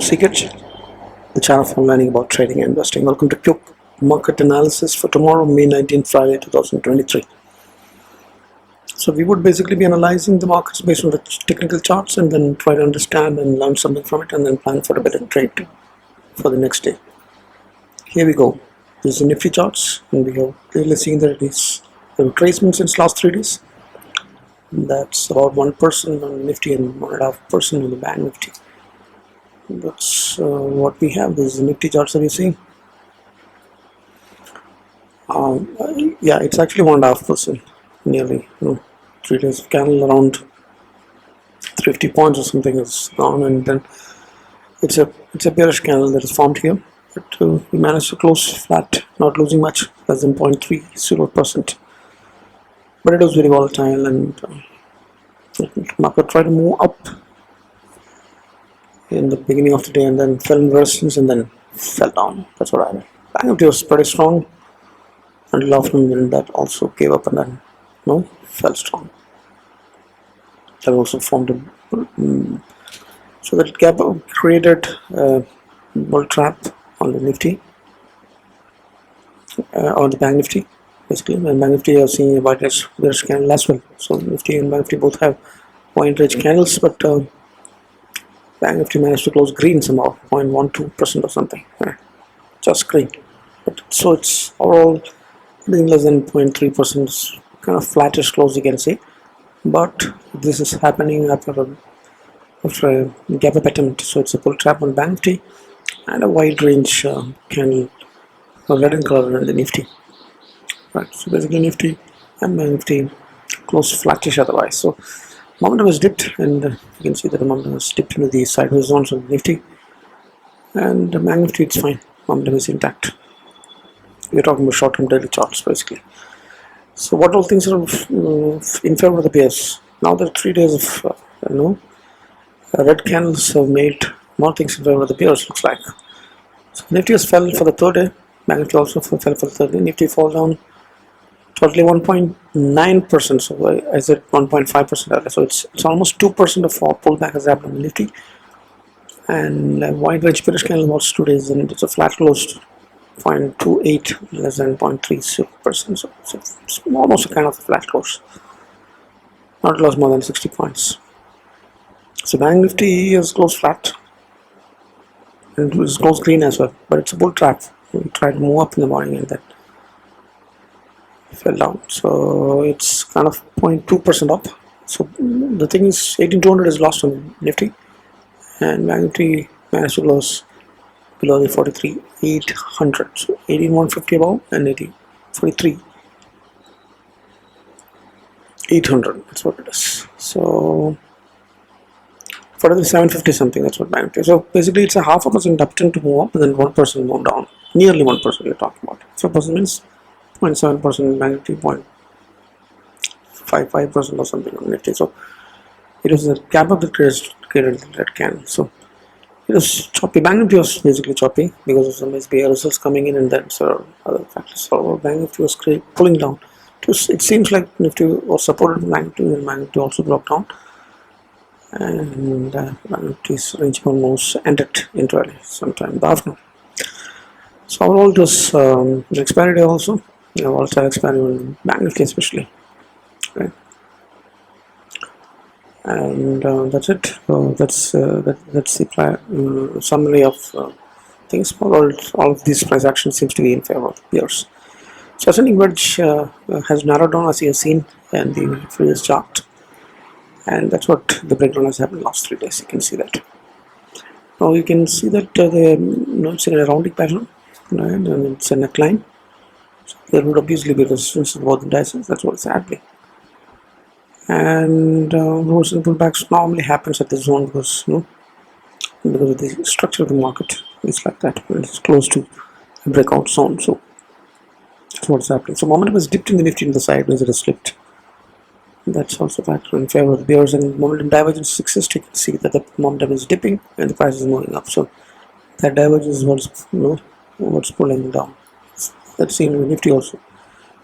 Secret, the channel for learning about trading and investing. Welcome to quick market analysis for tomorrow, May 19th, Friday 2023. So we would basically be analyzing the markets based on the technical charts and then try to understand and learn something from it and then plan for a better trade for the next day. Here we go. This is the Nifty charts, and we have clearly seen that it is a retracement since last 3 days. That's about 1% on Nifty and 1.5% on the Banknifty. That's what we have. This is the Nifty charts that you see. Yeah, it's actually 1.5%, nearly. 3 days of candle around 350 points or something is gone, and then it's a bearish candle that is formed here. But we managed to close flat, not losing much, less than 0.30%. But it was very volatile, and the market tried to move up in the beginning of the day and then fell in resistance and then fell down. That's what I mean. Banknifty was pretty strong until afternoon, and that also gave up and then fell strong. That also formed a so that gap created a bull trap on the Nifty, on the Banknifty. Basically, and Banknifty are seeing a white edge bearish candle as well. So Nifty and Banknifty both have white edge candles, but Banknifty managed to close green somehow, 0.12% or something, just green. But so it's overall being less than 0.3%, kind of flattish close, you can say. But this is happening after a gap up attempt. So it's a bull trap on Banknifty and a wide range candle, red in color in the Nifty. Right, so basically Nifty and Banknifty close flattish otherwise. So momentum has dipped, and you can see that the momentum has dipped into the sideways zones of Nifty, and the Banknifty it's fine. Momentum is intact. We're talking about short-term daily charts basically. So what all things are in favor of the bears? Now that 3 days of red candles have made more things in favor of the bears, looks like. So Nifty has fell for the third day. Banknifty also fell for the third day. Nifty fall down totally 1.9%, so I said 1.5% earlier. So it's almost 2% of our pullback has happened in Nifty. And wide range bearish candle was 2 days, and it's a flat close 0.28, less than 0.30%. So it's almost a kind of a flat close. Not lost more than 60 points. So Banknifty has closed flat, and it was closed green as well, but it's a bull trap. We tried to move up in the morning and then fell down. So it's kind of 0.2% up. So the thing is, 18,200 is lost on Nifty, and Banknifty managed to close below the 43,800. So 18,150 above and 43,800. That's what it is. So 43,750 something. That's what Banknifty. So basically, it's a 0.5% uptrend to move up, and then 1% move down. Nearly 1% you're talking about. 4% means 0.7% Banknifty, 0.55% or something on Nifty. So it was a gap up that created that candle. So it was choppy. Banknifty was basically choppy because of some SBI results coming in, and then other factors. So Banknifty was pulling down. It seems like Nifty was supported by Banknifty, and Banknifty also dropped down. And Banknifty's range almost ended entirely sometime in the afternoon. So overall, it was the expiry day also. Volatile expiry on Banknifty especially. Okay. And that's it. That's the summary of things. All of these price action seems to be in favor of bears. So ascending wedge has narrowed down, as you have seen in the previous chart, and that's what the breakdown has happened last 3 days. You can see that. Now you can see that it's in a rounding pattern, right? And it's a neckline. So there would obviously be resistance in both indices. That's what it's happening. And those pullbacks normally happens at the zone because because of the structure of the market. It's like that. It's close to a breakout zone. So that's what's happening. So momentum has dipped in the Nifty in the sideways. It has slipped. That's also a factor in favor of the bears, and momentum divergence exists. You can see that the momentum is dipping and the price is moving up. So that divergence is what's pulling down. That's seen in Nifty also.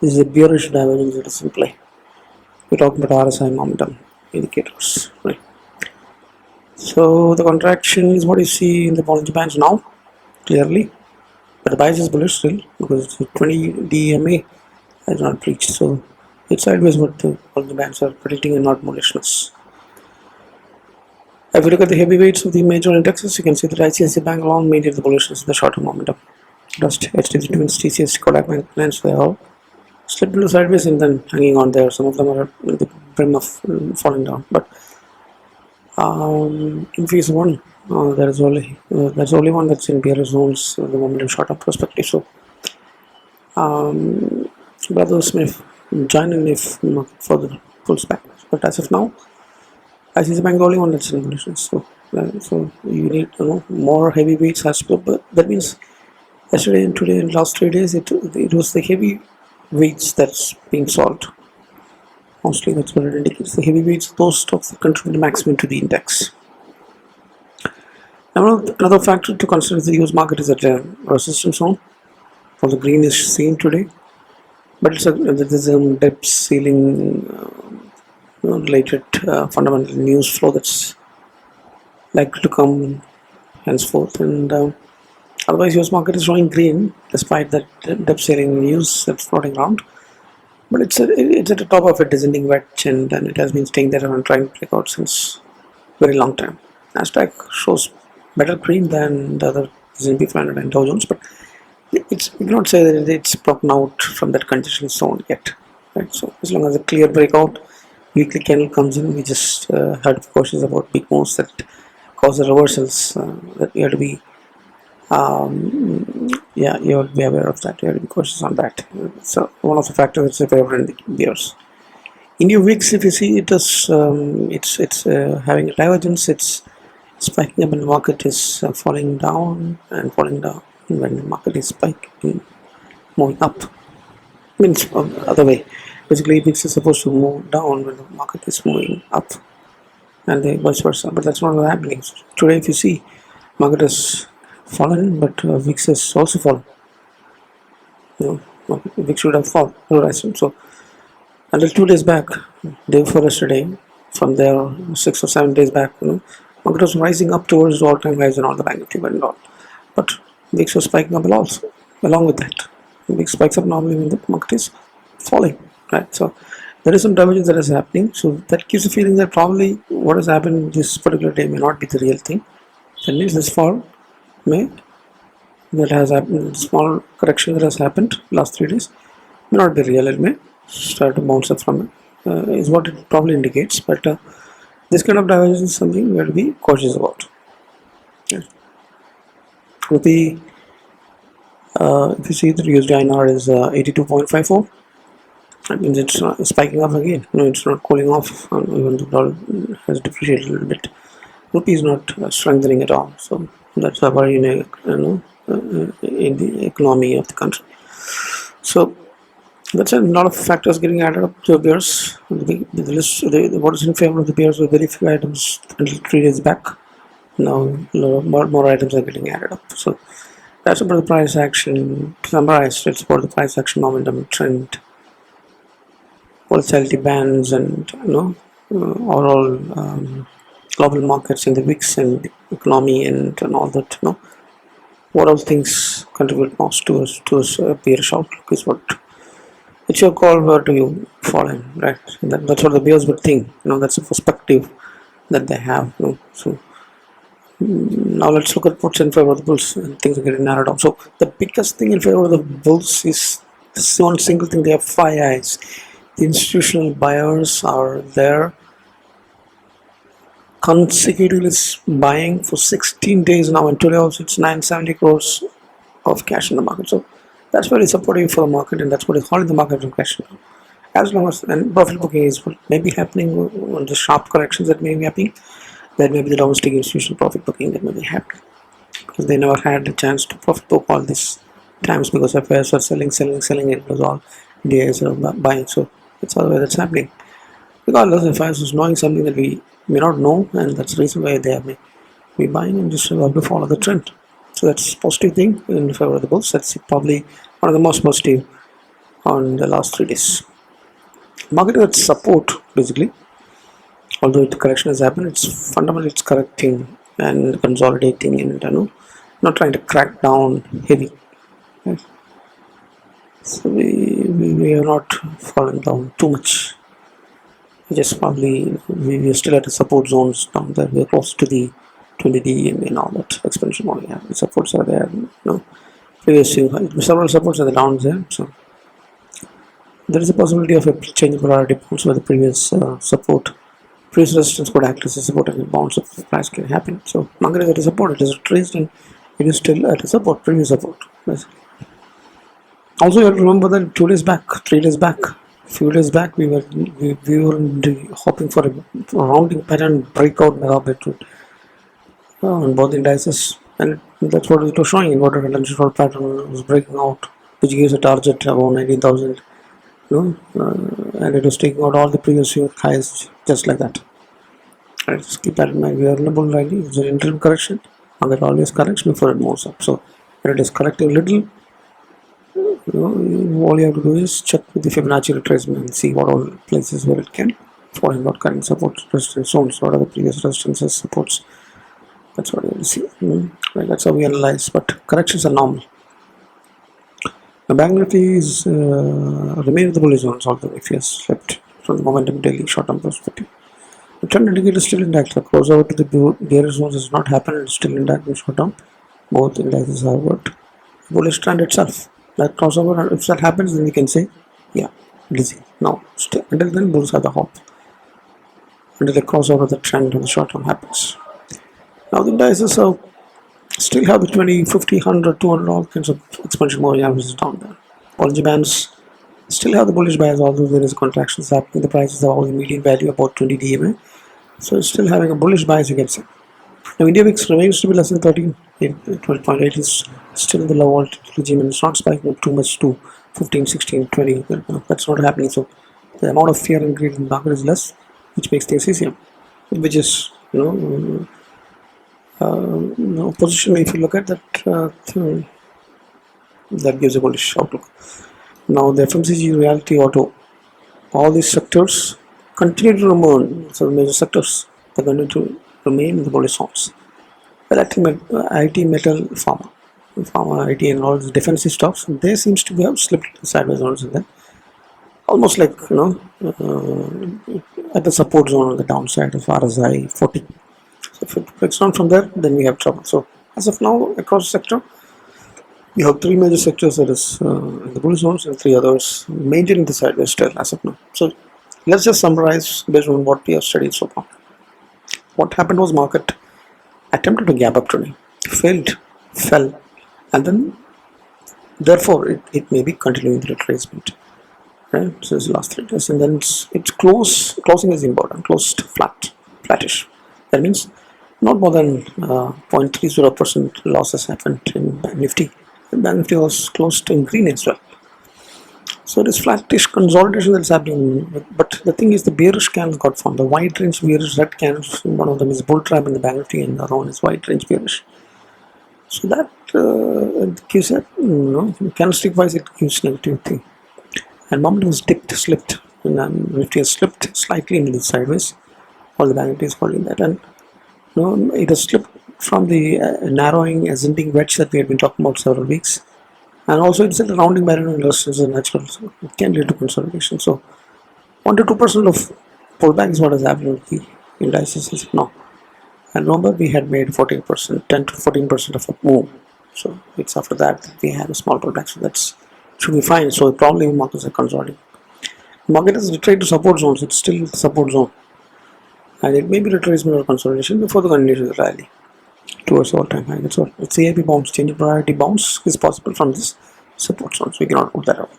This is a bearish divergence that is in play. We're talking about RSI momentum indicators, right? So the contraction is what you see in the Bollinger Bands now, clearly. But the bias is bullish still because the 20 DMA has not breached. So it's sideways what the Bands are predicting and not bullishness. If you look at the heavyweights of the major indexes, you can see that ICICI Bank alone maintained the bullishness in the shorter momentum. Just HDFC Twins, TCS, Kodak Bank, Finance, they all slipped into sideways and then hanging on there. Some of them are at the brim of falling down. But in phase one, there's only one that's in bearish zones at the moment in short-term perspective. So brothers may join in if market further pulls back. But as of now, ICICI Bank is the only one that's in bullishness. So you need more heavyweights has to, but that means yesterday and today and last 3 days it was the heavy weights that's being solved. Mostly that's what it indicates. The heavyweights, those stocks that contribute the maximum to the index. Now, another factor to consider is the US market is at a resistance zone. For the green is seen today, but there's a dip ceiling related fundamental news flow that's likely to come henceforth, and otherwise US market is showing green despite that dip ceiling news that's floating around. But it's at the top of a descending wedge, and it has been staying there and trying to break out since very long time. Nasdaq shows better green than the other S&P 500 and Dow Jones, but we cannot say that it's broken out from that condition zone yet. Right? So as long as a clear breakout weekly candle comes in, we just have to be cautious about big moves that cause the reversals. That you have to be you have to be aware of that. You have to be cautious on that. So one of the factors that's a favor in the bears. In your weeks, if you see it is, it's having a divergence. It's spiking up, and the market is falling down and falling down. When the market is spiking, moving up, means other way. Basically, VIX is supposed to move down when the market is moving up, and vice versa. But that's not what's happening. So today, if you see, market has fallen, but VIX has also fallen. VIX should have fallen. So until 2 days back, day before yesterday, from there 6 or 7 days back, market was rising up towards the all-time highs and all the Banknifty and all. But VIX was spiking up also. Along with that, VIX spikes up normally when the market is falling, right? So there is some divergence that is happening. So that gives a feeling that probably what has happened this particular day may not be the real thing. That means this fall that has happened, small correction that has happened last 3 days may not be real. It may start to bounce up from it, is what it probably indicates. But this kind of divergence is something we have to be cautious about. Yeah. With the if you see the USD INR is 82.54, that means it's spiking up again. It's not cooling off. Even the dollar has depreciated a little bit. Rupee is not strengthening at all. So that's a worry in the economy of the country. So that's a lot of factors getting added up to bears. The list, what is in favor of the bears were very few items until 3 days back. Now more items are getting added up. So that's about the price action. To summarize, it's about the price action momentum trend, volatility bands, and overall global markets in the VIX and the economy and all that. What all things contribute most to a bearish outlook is what it's your call. Where do you fall in, right? That's what the bears would think. That's a perspective that they have. So now let's look at what's in favor of the bulls, and things are getting narrowed down. So the biggest thing in favor of the bulls is this one single thing. They have 5 eyes. The institutional buyers are there consecutively buying for 16 days now, and today also it's 970 crores of cash in the market. So that's very supportive for the market, and that's what is holding the market in question. As long as and profit booking is what may be happening on the sharp corrections that may be happening, that may be the domestic institutional profit booking that may be happening, because they never had the chance to profit book all these times because Fyers are selling, and it was all DIs are buying. So it's all the way that's happening. Regardless, if Fyers is knowing something that we may not know, and that's the reason why they may be buying and just have to follow the trend. So that's a positive thing in favor of the bulls. That's probably one of the most positive on the last 3 days. Market at support basically. Although the correction has happened, it's fundamentally it's correcting and consolidating, and not trying to crack down heavy. Right? So we are not falling down too much. We just probably we are still at the support zones down there. We're close to the 20 DEM and all that expansion model. Yeah, the supports are there. Previous several supports are the downs there. So there is a possibility of a change in priority bounce where the previous support, previous resistance could act as a support and a bounce of the price can happen. So market is at a support, it is traced and it is still at a support, previous support. Yes. Also, you have to remember that 2 days back, 3 days back, few days back, we were hoping for a rounding pattern breakout mega bit on both indices, and that's what it was showing. Inverted conventional pattern was breaking out, which gives a target around 19,000. And it was taking out all the previous year highs just like that. Right, just keep that in mind. We are in a bull rally. It's an interim correction. Market always corrects before it moves up. So when it is correcting a little, all you have to do is check with the Fibonacci retracement and see what all places where it can fall and what current support resistance zones, what are the previous resistances, supports. That's what you will see. Right, that's how we analyze. But corrections are normal. The Banknifty is remain in the bullish zones, although if he has slipped from the momentum daily short-term perspective. The trend indicator is still intact. The crossover to the bearish zones has not happened. It's still intact in short-term. Both indices have worked. Bullish trend itself. That crossover, if that happens, then we can say, yeah, it is. Now, until then, bulls have the hop. Until the crossover of the trend in the short-term happens. Now, the indices are still have the 20, 50, 100, 200, all kinds of expansion moving averages down there. Bollinger bands still have the bullish bias, although there is contractions happening. The prices are all the median value about 20 DMA. So it's still having a bullish bias, you can say. Now, India VIX remains to be less than 13. 12.8 is still in the low altitude regime and it's not spiking up too much to 15, 16, 20. That's not happening. So the amount of fear and greed in the market is less, which makes things easier. Which is, position, if you look at that, that gives a bullish outlook. Now the FMCG, reality, auto, all these sectors continue to remain. So the major sectors are going to remain in the bullish zones. But I think IT, metal, pharma, IT, and all the defensive stocks, they seems to have slipped sideways also. Then almost like at the support zone on the downside as far as I 40. So if it breaks down from there, then we have trouble. So as of now, across the sector, we have 3 major sectors that is in the bullish zones and 3 others maintaining the sideways still as of now. So let's just summarize based on what we have studied so far. What happened was market attempted to gap up today, failed, fell, and then therefore it may be continuing the retracement. Right? So it's the last 3 days, and then it's closing is important, closed flattish. That means not more than 0.30% losses happened in Nifty. Banknifty was closed in green as well. So it is flattish consolidation that's happening. But the thing is, the bearish candles got formed. The wide range bearish red candles. One of them is bull trap in the Banknifty, and the other one is wide range bearish. So that gives a candlestick wise it gives negativity. And momentum has slipped, and Nifty has slipped slightly into the sideways. All the Banknifty is holding that, and it has slipped from the narrowing ascending wedge that we have been talking about several weeks, and also it's at the rounding barrier and resistance is natural, so it can lead to consolidation. So 1 to 2% of pullback is what has happened with the indices now. And remember, we had made 14%, 10 to 14% of a move. So it's after that we had a small pullback. So that should be fine. So probably markets are consolidating. Market has retreated to support zones. It's still the support zone, and it may be retracement or consolidation before the continuation of the rally towards all-time high. That's all. It's CIP bounce, change in priority bounce is possible from this support zone. So we cannot put that out.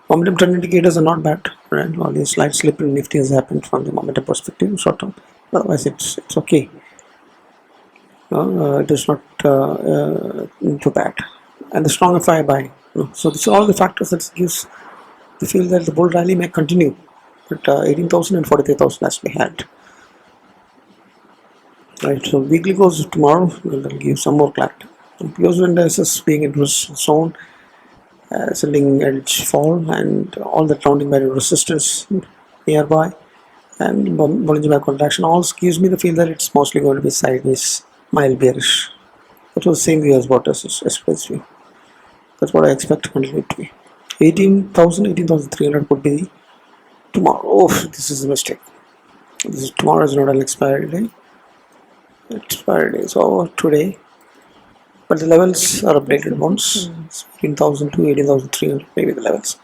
Momentum trend indicators are not bad, right? All the slight slip in Nifty has happened from the momentum perspective, short term. Otherwise, it's okay. It is not too bad. And the strong FI buy. So these are all the factors that gives the feel that the bull rally may continue at 18,000 and 43,000 as we had. Right, so weekly close tomorrow will give some more clarity. Because indices being in zone, selling edge fall, and all the rounding barrier resistance nearby, and Bollinger Band contraction all gives me the feel that it's mostly going to be sideways, mild bearish. That was the same view as what is express view. That's what I expect to continue to be. 18,000, 18,300 would be tomorrow. Oh, this is a mistake. Tomorrow is not an expiry day. Expiry day is over today. But the levels are updated once. 18,000 to 18,300 maybe the levels.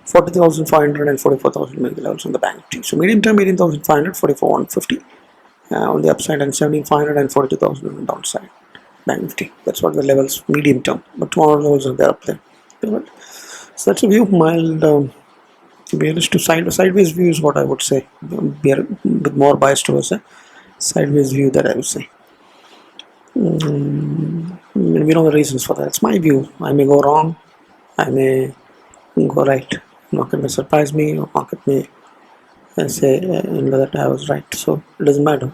40,500 and 44,000 maybe the levels on the bank. So medium term 18,500, 44,150 on the upside, and 17,500 and 42,000 on the downside. Banknifty. That's what the levels medium term. But tomorrow levels are there up there. So that's a view. Mild bearish to sideways view is what I would say. With more bias towards a sideways view that I would say. We know the reasons for that. It's my view. I may go wrong. I may go right. Market may surprise me, or market may say that I was right. So it doesn't matter.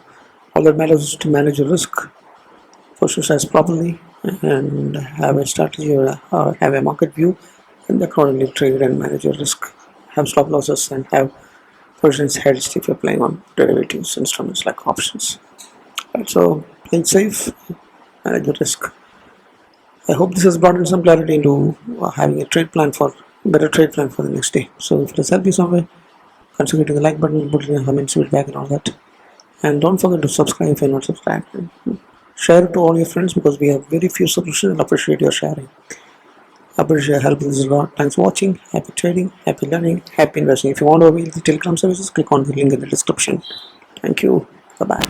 All that matters is to manage your risk, exercise properly, and have a strategy or have a market view, and accordingly trade and manage your risk. Have stop losses and have positions hedged if you're playing on derivatives instruments like options. Right, so play safe, manage your risk. I hope this has brought in some clarity into having a better trade plan for the next day. So if it has helped you somewhere, consider hitting the like button, put in a comment, feedback and all that. And don't forget to subscribe if you're not subscribed. Share it to all your friends because we have very few solutions, and appreciate your sharing. Appreciate your help in this a lot. Thanks for watching. Happy trading, happy learning, happy investing. If you want to avail the Telegram services, click on the link in the description. Thank you. Bye-bye.